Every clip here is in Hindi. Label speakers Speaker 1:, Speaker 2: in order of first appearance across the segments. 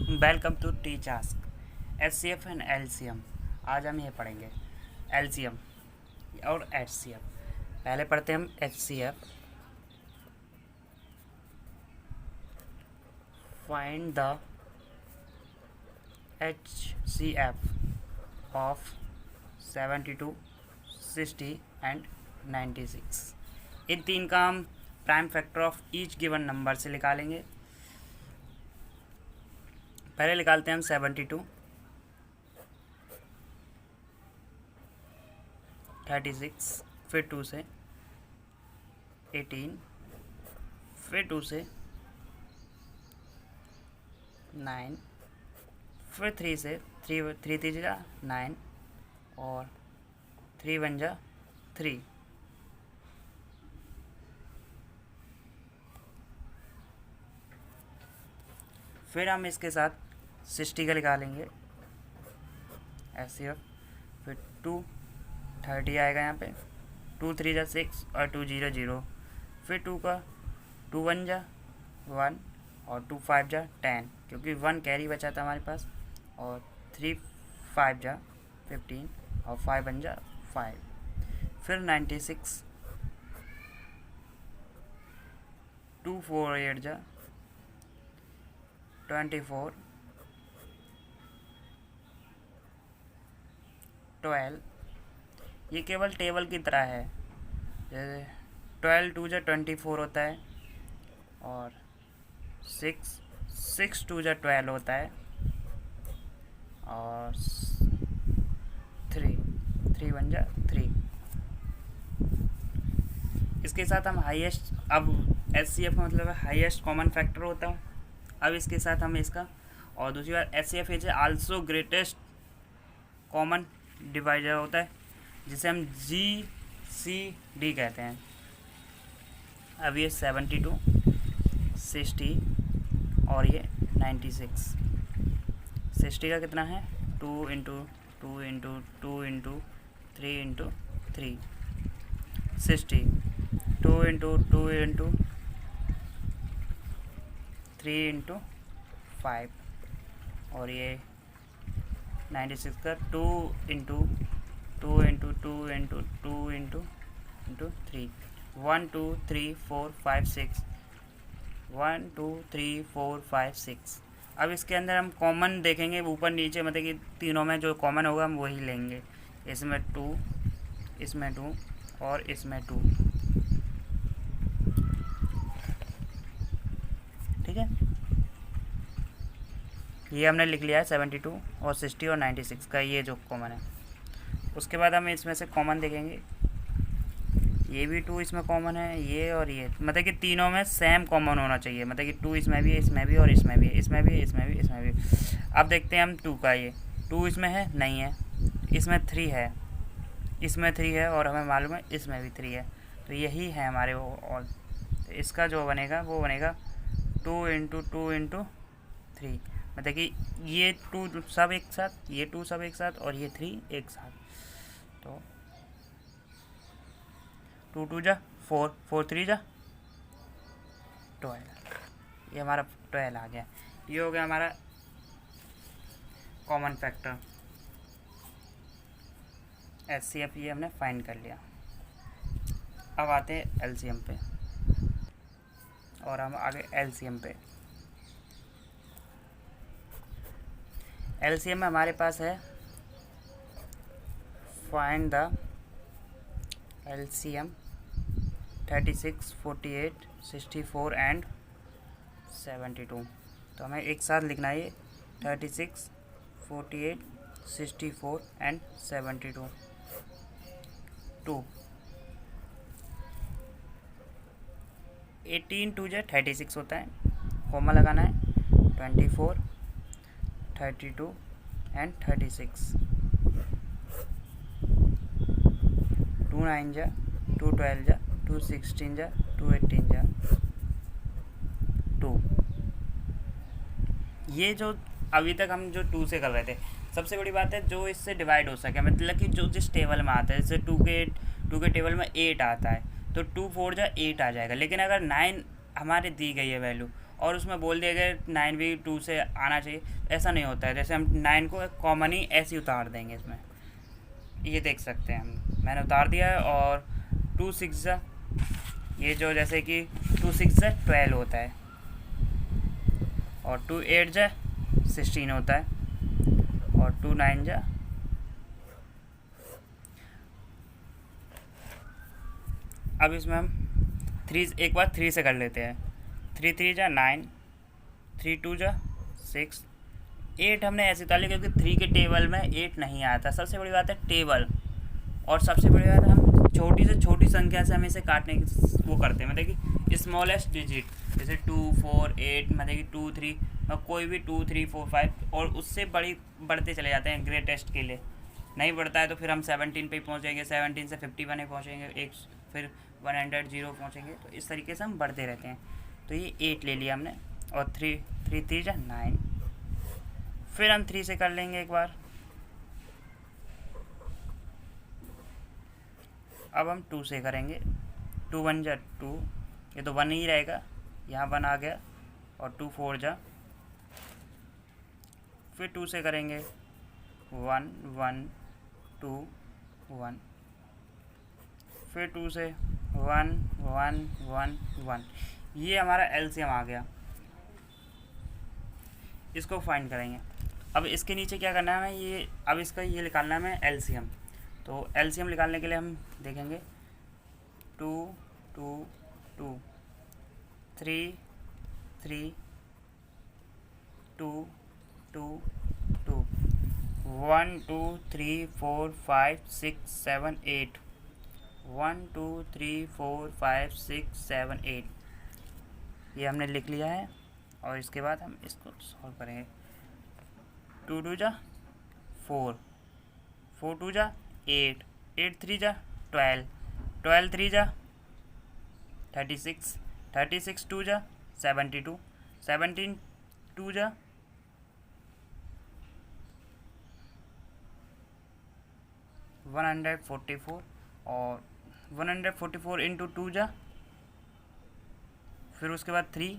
Speaker 1: Welcome to teach ask HCF and LCM. आज हम ये पढ़ेंगे एलसीएम और एचसीएफ। पहले पढ़ते हैं हम HCF. Find the HCF of 72, 60 and 96। इन तीन का हम prime factor of each given number से निकालेंगे। पहले निकालते हैं हम 72, 36, फिर 2 से 18, फिर 2 से 9, फिर 3 से 3 3 जा 9 और 3 1 जा 3। फिर हम इसके साथ 60 का निकालेंगे ऐसे। फिर 2 30 आएगा यहाँ पे। 2 3 जा 6 और 2 0 0। फिर 2 का 2 1 जा 1 और 2 5 जा 10, क्योंकि 1 कैरी बचा था हमारे पास। और 3 5 जा 15 और 5 1 जा 5। फिर 96, 2 4 8 जा 24, 12। ये केवल टेबल की तरह है, जैसे 12 2 जा 24 होता है और 6 2 जा 12 होता है और 3 1 जा 3। इसके साथ हम हाईएस्ट, अब एचसीएफ का मतलब है हाईएस्ट कॉमन फैक्टर होता है। अब इसके साथ हम इसका, और दूसरी बात HCF is also greatest common divisor होता है, जिसे हम GCD कहते हैं। अब ये 72, 60 और ये 96। 60 का कितना है 2 into 2 into 2 into 3 into 3। 60 2 into 2 into 3 into 5। और ये 96 का 2 इंटू 2 इंटू 2 इंटू 2 इंटू 3। 1 2 3 4 5 6। 1 2 3 4 5 6। अब इसके अंदर हम कॉमन देखेंगे ऊपर नीचे, मतलब कि तीनों में जो कॉमन होगा हम वही लेंगे। इसमें 2, इसमें 2 और इसमें 2। ठीक है, ये हमने लिख लिया है 72 और 60 और 96 का, ये जो कॉमन है। उसके बाद हम इसमें से कॉमन देखेंगे। ये भी 2 इसमें कॉमन है, ये और ये, मतलब कि तीनों में सेम कॉमन होना चाहिए। मतलब कि 2 इसमें भी है, इसमें भी और इसमें भी, इसमें भी, इसमें भी, इसमें भी। अब देखते हैं हम 2 का। ये 2 इसमें है नहीं है, इसमें 3 है, इसमें 3 है और हमें मालूम है इसमें भी 3 है, तो यही है हमारे वो ऑल। तो इसका जो बनेगा वो बनेगा 2 इंटू 2 इंटू 3। मतलब कि ये 2 सब एक साथ, ये 2 सब एक साथ और ये 3 एक साथ। तो 2 2 जा 4, 4 3 जा 12। ये हमारा 12 आ गया। ये हो गया हमारा कॉमन फैक्टर एचसीएफ, ये हमने फाइंड कर लिया। अब आते हैं एलसीएम पे, और हम आगे एलसीएम पे। एलसीएम में हमारे पास है फाइंड द एलसीएम 36, 48, 64 एंड 72। तो हमें एक साथ लिखना है 36, 48, 64 एंड 72। 2 18 2 जा 36 होता है, कॉमा लगाना है। 24, 32 एंड 36। 2 9 जा 2 12 जा 2 16 जा 2 18 जा 2। ये जो अभी तक हम जो 2 से कर रहे थे, सबसे बड़ी बात है जो इससे डिवाइड हो सके, मतलब कि जो जिस टेबल में आता है, जैसे 2 के टेबल में 8 आता है तो 2 4 जा 8 आ जाएगा। लेकिन अगर 9 हमारे दी गई है वैल्यू और उसमें बोल दिया गया 9 भी 2 से आना चाहिए, ऐसा नहीं होता है। जैसे हम 9 को कॉमन ही ऐसे ही उतार देंगे इसमें, ये देख सकते हैं हम, मैंने उतार दिया है। और 2 6 जा, ये जो जैसे कि 2 6 जा 12 होता है, और 2 8 जा 16 होता है, और 2 9 जा अब इसमें हम 3 एक बार 3 से कर लेते हैं। 3 3 जा 9, 3 2 जा 6, 8 हमने ऐसे उतार लिया क्योंकि 3 के टेबल में 8 नहीं आया था। सबसे बड़ी बात है टेबल, और सबसे बड़ी बात है हम छोटी से छोटी संख्या से हम इसे काटने की वो करते हैं, मतलब कि स्मॉलेस्ट डिजिट, जैसे 2 4 8, मतलब कि 2 3 और कोई भी 2 3 4 5, और उससे बढ़ते चले जाते हैं ग्रेटेस्ट के लिए। नहीं बढ़ता है तो फिर हम 17 पे ही पहुँचेंगे, 17 से 51 पे पहुँचेंगे, एक फिर 100 0 पहुँचेंगे। तो इस तरीके से हम बढ़ते रहते हैं। तो ये 8 ले लिया हमने, और 3 3 3 जा 9, फिर हम 3 से कर लेंगे एक बार। अब हम 2 से करेंगे, 2 1 जा 2, ये तो 1 ही रहेगा, यहाँ 1 आ गया, और 2 4 जा, फिर 2 से करेंगे 1 1 2 1, फिर 2 से 1 1 1 1, ये हमारा एलसीएम आ गया। इसको फाइंड करेंगे। अब इसके नीचे क्या करना है हमें, ये अब इसका ये निकालना है हमें एलसीएम। तो एलसीएम निकालने के लिए हम देखेंगे 2 2 2 3 3 2 2 2 1 2 3 4 5 6 7 8 1 2 3 4 5 6 7 8, ये हमने लिख लिया है। और इसके बाद हम इसको सॉल्व करेंगे। 2 2 जा 4, 4 2 जा 8, 8 3 जा 12, 12 3 जा 36, 36 2 जा 72, 17 2 जा 144, और 144 इंटू 2 जा, फिर उसके बाद 3,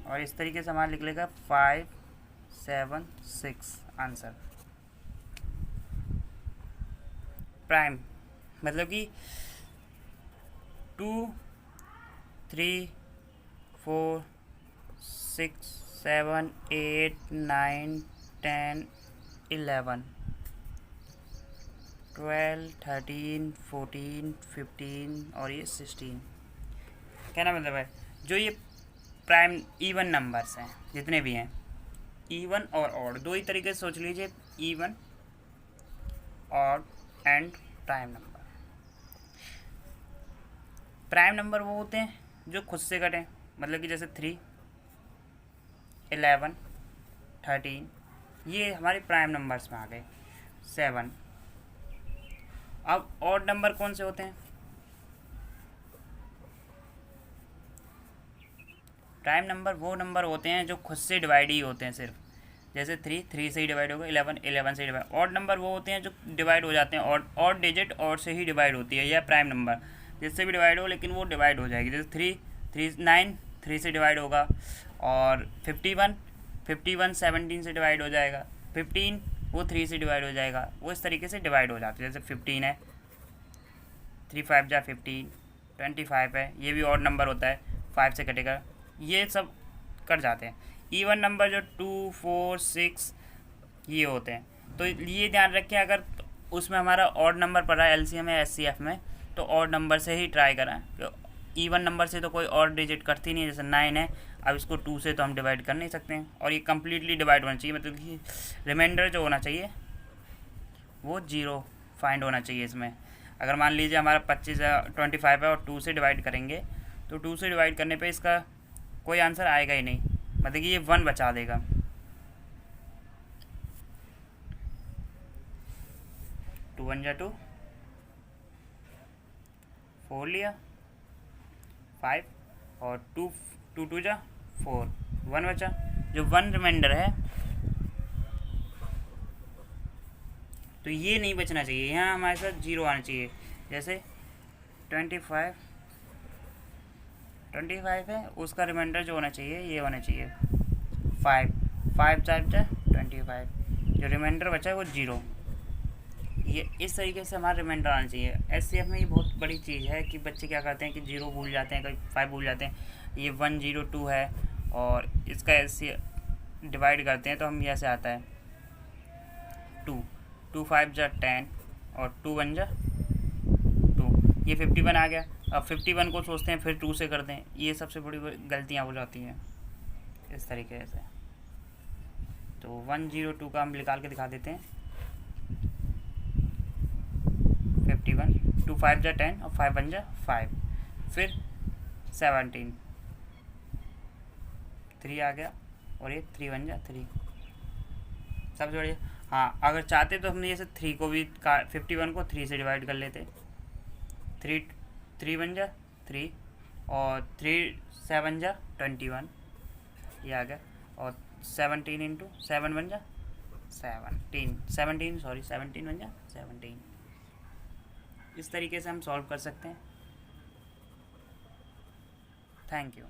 Speaker 1: और इस तरीके से हमारा लिख लेगा 5 7 6 आंसर। प्राइम मतलब कि 2 3 4 6 7 8 9 10 11 12 13 14 15 और ये 16। कहना मतलब है जो ये प्राइम इवन नंबर्स हैं जितने भी हैं, इवन और ऑड, दो ही तरीके से सोच लीजिए, even odd and prime number. Prime number वो होते हैं जो खुद से कटें, मतलब कि जैसे 3 11 13, ये हमारे प्राइम नंबर्स में आ गए। 7। अब ऑड नंबर कौन से होते हैं? प्राइम नंबर वो नंबर होते हैं जो खुद से डिवाइड ही होते हैं सिर्फ, जैसे 3 से ही डिवाइड होगा, 11 से ही डिवाइड। ऑड नंबर वो होते हैं जो डिवाइड हो जाते हैं, ऑड डिजिट ऑड से ही डिवाइड होती है, या प्राइम नंबर जिससे भी डिवाइड हो लेकिन वो डिवाइड हो जाएगी। जैसे 9 3 से डिवाइड होगा, और 51 17 से डिवाइड हो जाएगा, 15 वो 3 से डिवाइड हो जाएगा, वो इस तरीके से डिवाइड हो जाते हैं। जैसे 15 है, 3 5 जा 15, 25 है, ये भी ऑड नंबर होता है, 5 से कटेगा, ये सब कट जाते हैं। इवन नंबर जो 2 4 6 ये होते हैं। तो ये ध्यान रखें, अगर उसमें हमारा ऑड नंबर पड़ रहा है एलसीएम या एचसीएफ में, तो ऑड नंबर से ही ट्राई करें। इवन नंबर से तो कोई और डिजिट कटती नहीं है, जैसे 9 है, अब इसको 2 से तो हम डिवाइड कर नहीं सकते हैं, और ये कम्प्लीटली डिवाइड होना चाहिए, मतलब कि रिमाइंडर जो होना चाहिए वो 0 फाइंड होना चाहिए इसमें। अगर मान लीजिए हमारा 25 है और 2 से डिवाइड करेंगे, तो 2 से डिवाइड करने पे इसका कोई आंसर आएगा ही नहीं, मतलब कि ये 1 बचा देगा। टू 1 जा 2, 4 लिया, 5, और 2 2 जा 4, 1 बचा। जो 1 रिमाइंडर है तो ये नहीं बचना चाहिए, यहाँ हमारे साथ 0 आना चाहिए। जैसे 25 25 है, उसका रिमाइंडर जो होना चाहिए ये होना चाहिए 5, 5 4 जा 25, जो रिमाइंडर बचा है वो 0। ये इस तरीके से हमारा रिमाइंडर आना चाहिए। SCF में ये बहुत बड़ी चीज़ है कि बच्चे क्या करते हैं कि 0 भूल जाते हैं, कभी 5 भूल जाते हैं। ये 102 है और इसका SCF डिवाइड करते हैं तो हम ऐसे आता है 2, 2 5 जा 10 और 2 1 जा 2, ये 51 आ गया। अब 51 को सोचते हैं फिर 2 से करते हैं, ये सबसे बड़ी गलतियाँ हो जाती हैं इस तरीके से। तो 102 का हम निकाल के दिखा देते हैं। 51, 2 5 जा 10 और 5 1 जा 5, फिर 17, 3 आ गया और ये 3 1 जा 3, सबसे बढ़िया। हाँ, अगर चाहते तो हमने जैसे 3 को भी 51 को 3 से डिवाइड कर लेते। 3 1 जा 3 और 3 7 जा 21, ये आ गया। और 17 इंटू 7 1 जा 17 1 जा 17। इस तरीके से हम सॉल्व कर सकते हैं। Thank you.